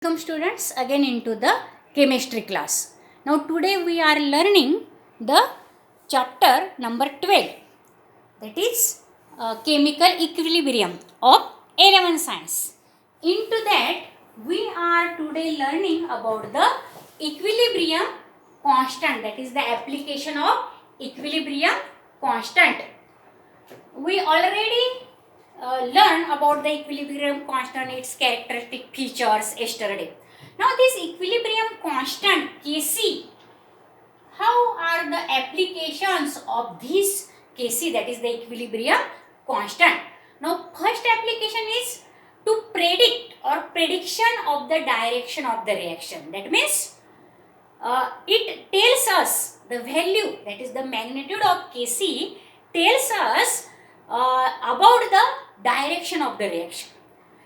Welcome students again into the chemistry class. Now today we are learning the chapter number 12, that is chemical equilibrium of 11 science. Into that we are today learning about the equilibrium constant, that is the application of equilibrium constant. We already learn about the equilibrium constant, its characteristic features yesterday. Now this equilibrium constant Kc, how are the applications of this Kc, that is the equilibrium constant? Now first application is to predict or prediction of the direction of the reaction. That means it tells us the value, that is the magnitude of Kc tells us about the direction of the reaction.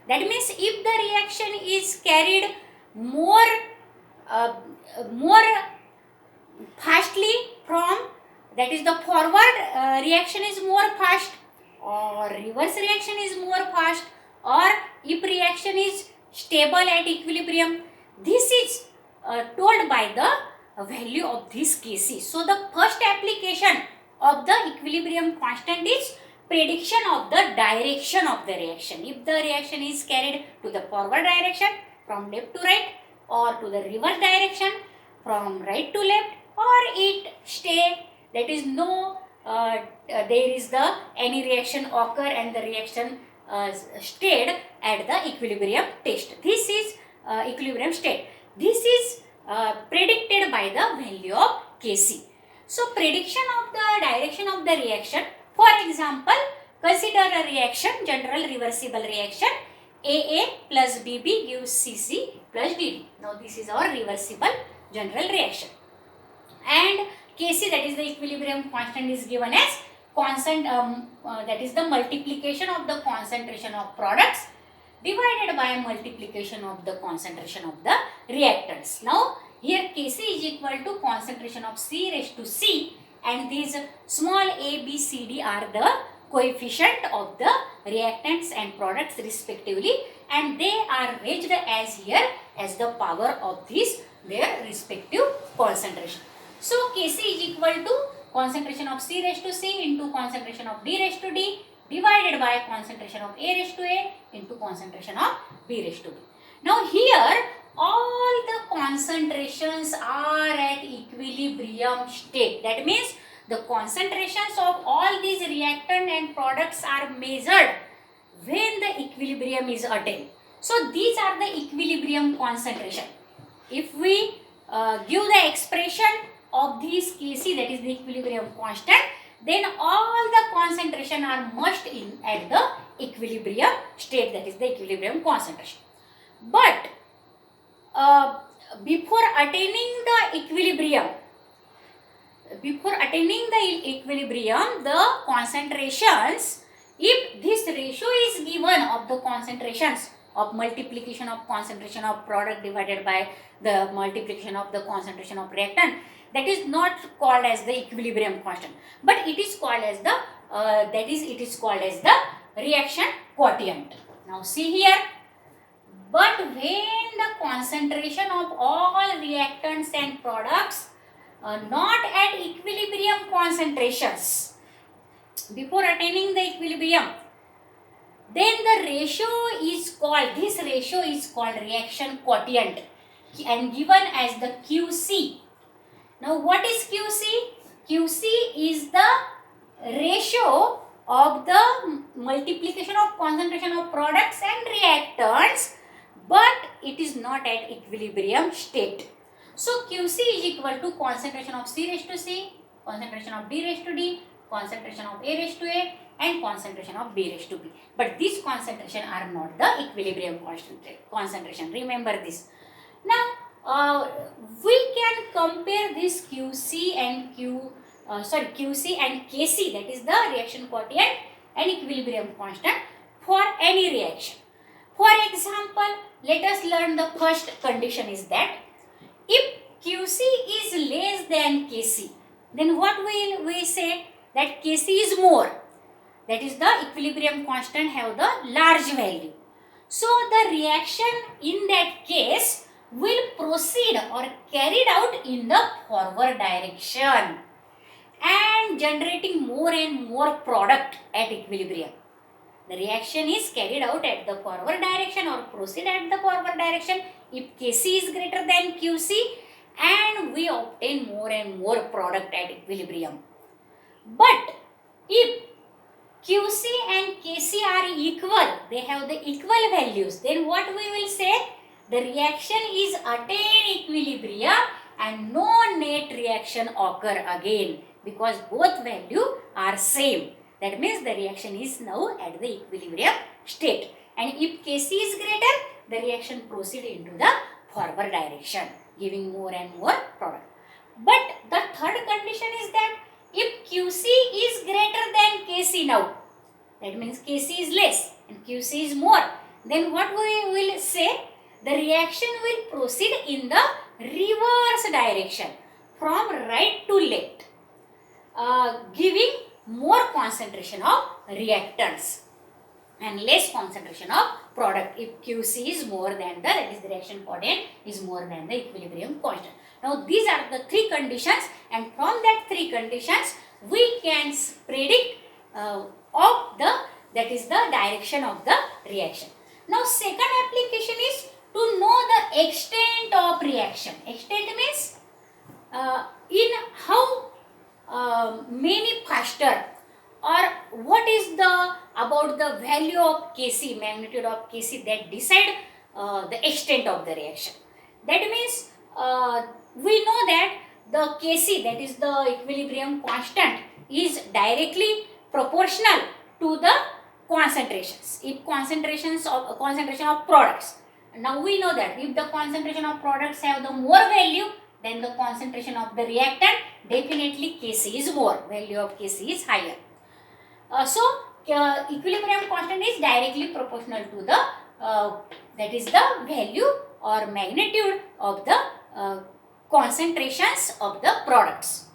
That means if the reaction is carried more fastly from, that is the forward reaction is more fast, or reverse reaction is more fast, or if reaction is stable at equilibrium, this is told by the value of this Kc. So the first application of the equilibrium constant is prediction of the direction of the reaction. If the reaction is carried to the forward direction from left to right, or to the reverse direction from right to left, or it stay, that is no there is the any reaction occur and the reaction stayed at the equilibrium test. This is equilibrium state. This is predicted by the value of Kc. So prediction of the direction of the reaction. For example, consider a reaction, general reversible reaction. AA plus BB gives CC plus DD. Now this is our reversible general reaction. And Kc, that is the equilibrium constant, is given as constant, that is the multiplication of the concentration of products divided by multiplication of the concentration of the reactants. Now here Kc is equal to concentration of C raised to C, and these small a, b, c, d are the coefficient of the reactants and products respectively, and they are raised as here as the power of this their respective concentration. So Kc is equal to concentration of C raised to C into concentration of D raised to D divided by concentration of A raised to A into concentration of B raised to B. Now here all the concentrations are at equilibrium state. That means the concentrations of all these reactant and products are measured when the equilibrium is attained. So these are the equilibrium concentration. If we give the expression of this Kc, that is the equilibrium constant, then all the concentration are must in at the equilibrium state, that is the equilibrium concentration. But before attaining the equilibrium, the concentrations, if this ratio is given of the concentrations of multiplication of concentration of product divided by the multiplication of the concentration of reactant, that is not called as the equilibrium constant, but it is called as the reaction quotient. Now see here, but when the concentration of all reactants and products not at equilibrium concentrations, before attaining the equilibrium, then the ratio is called, this ratio is called reaction quotient and given as the Qc. Now what is Qc? Qc is the ratio of the multiplication of concentration of products and reactants, but it is not at equilibrium state. So Qc is equal to concentration of C raised to C, concentration of D raised to D, concentration of A raised to A, and concentration of B raised to B. But these concentration are not the equilibrium concentration. Remember this. Now we can compare this Qc and Qc and Kc, that is the reaction quotient and equilibrium constant, for any reaction. For example, let us learn the first condition is that if Qc is less than Kc, then what will we say? That Kc is more. That is the equilibrium constant have the large value. So the reaction in that case will proceed or carried out in the forward direction and generating more and more product at equilibrium. The reaction is carried out at the forward direction or proceed at the forward direction if Kc is greater than Qc, and we obtain more and more product at equilibrium. But if Qc and Kc are equal, they have the equal values, then what we will say? The reaction is attain equilibrium and no net reaction occur again because both values are same. That means the reaction is now at the equilibrium state. And if Kc is greater, the reaction proceed into the forward direction, giving more and more product. But the third condition is that if Qc is greater than Kc now, that means Kc is less and Qc is more, then what we will say? The reaction will proceed in the reverse direction from right to left, giving more concentration of reactants and less concentration of product if Qc is more than that is the reaction quotient is more than the equilibrium constant. Now these are the three conditions, and from that three conditions we can predict of the that is the direction of the reaction. Now second application is to know the extent of reaction. Extent means in how many faster or what is the about the value of Kc, magnitude of Kc that decide the extent of the reaction. That means we know that the Kc, that is the equilibrium constant, is directly proportional to the concentrations. If concentration of products. Now we know that if the concentration of products have the more value, then the concentration of the reactant, definitely Kc is more, value of Kc is higher. So equilibrium constant is directly proportional to the that is the value or magnitude of the concentrations of the products.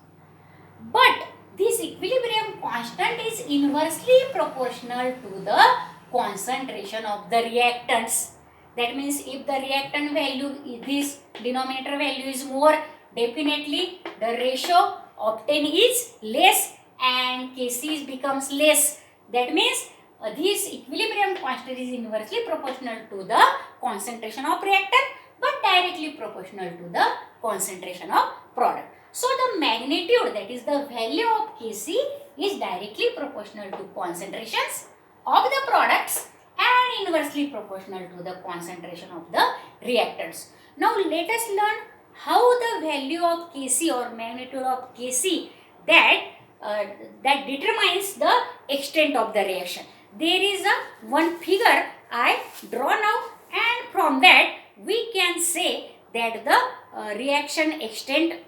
But this equilibrium constant is inversely proportional to the concentration of the reactants. That means if the reactant value, this denominator value is more, definitely the ratio obtained is less and Kc becomes less. That means this equilibrium constant is inversely proportional to the concentration of reactant but directly proportional to the concentration of product. So the magnitude, that is the value of Kc, is directly proportional to concentrations of the products and inversely proportional to the concentration of the reactants. Now let us learn how the value of Kc or magnitude of Kc that determines the extent of the reaction. There is one figure I draw now, and from that we can say that the reaction extent,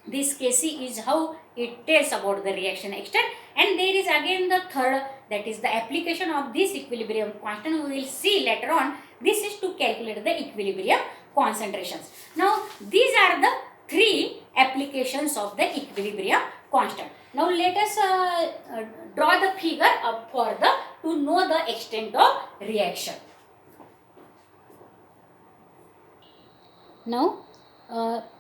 this Kc is how it tells about the reaction extent. And there is again the third, that is the application of this equilibrium constant. We will see later on. This is to calculate the equilibrium concentrations. Now these are the three applications of the equilibrium constant. Now let us draw the figure up for the to know the extent of reaction. Now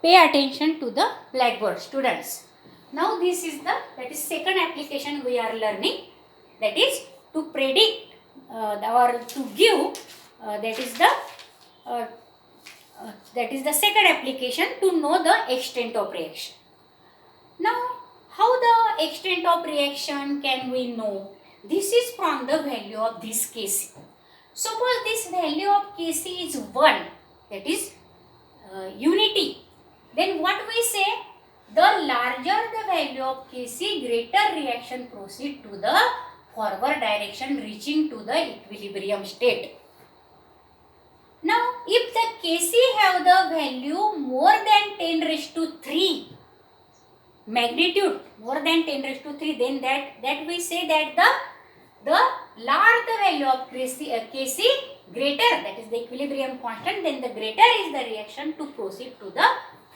pay attention to the blackboard, students. Now this is the second application we are learning, that is to predict or to give that is the second application to know the extent of reaction. Now how the extent of reaction can we know? This is from the value of this Kc. Suppose this value of Kc is 1, that is unity. Then what we say? The larger the value of Kc, greater reaction proceed to the forward direction, reaching to the equilibrium state. Now if the Kc have the value more than 10 raised to 3, magnitude more than 10 raised to 3, then that we say that the larger the value of Kc greater, that is the equilibrium constant, then the greater is the reaction to proceed to the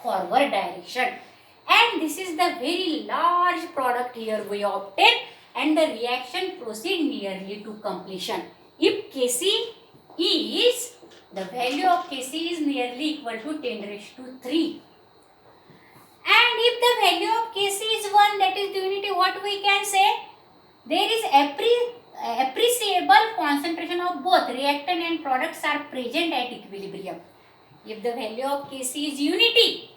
forward direction. And this is the very large product here we obtain, and the reaction proceed nearly to completion. If Kc is the value of Kc is nearly equal to 10 raised to 3. And if the value of Kc is 1, that is the unity, what we can say? There is appreciable concentration of both reactant and products are present at equilibrium. If the value of Kc is unity,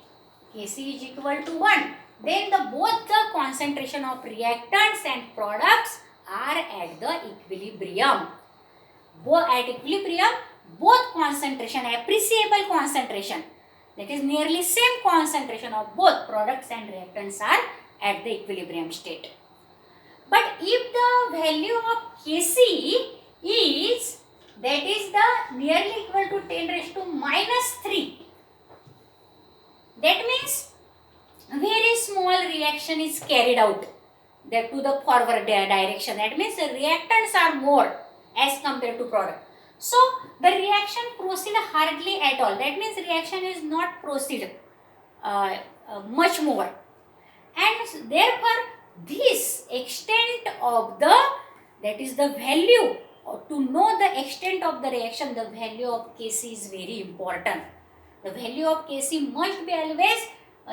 Kc is equal to 1, then both the concentration of reactants and products are at the equilibrium. At equilibrium, both concentration, appreciable concentration, that is nearly same concentration of both products and reactants are at the equilibrium state. But if the value of Kc is, that is the nearly equal to 10 raised to minus 3, that means very small reaction is carried out that to the forward direction. That means the reactants are more as compared to product. So the reaction proceed hardly at all. That means reaction is not proceed much more. And therefore this extent of the, that is the value, to know the extent of the reaction, the value of Kc is very important. The value of Kc must be always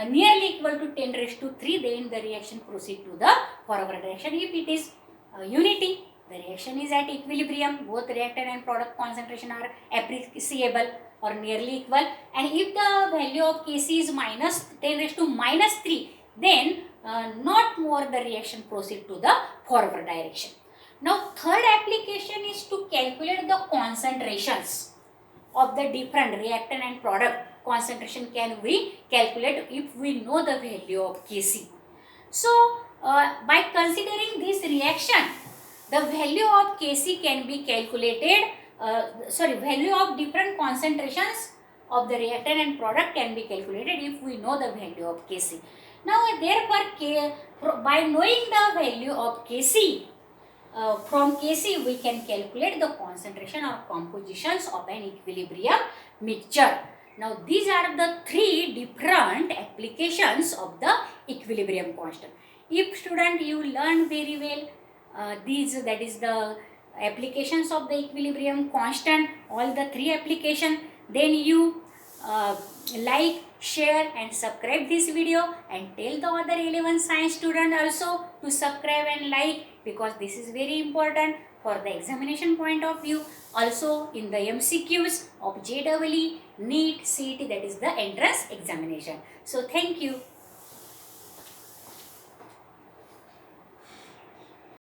nearly equal to 10 raised to 3, then the reaction proceed to the forward direction. If it is unity, the reaction is at equilibrium, both reactant and product concentration are appreciable or nearly equal. And if the value of Kc is minus 10 raised to minus 3, then not more the reaction proceed to the forward direction. Now third application is to calculate the concentrations of the different reactant and product. Concentration can we calculate if we know the value of Kc. So by considering this reaction, the value of Kc can be calculated, value of different concentrations of the reactant and product can be calculated if we know the value of Kc. Now therefore by knowing the value of Kc, from Kc we can calculate the concentration or compositions of an equilibrium mixture. Now these are the three different applications of the equilibrium constant. If student you learn very well these, that is the applications of the equilibrium constant, all the three application, then you like, share and subscribe this video, and tell the other 11 science student also to subscribe and like, because this is very important for the examination point of view, also in the MCQs of JEE, NEET, CET, that is the entrance examination. So thank you.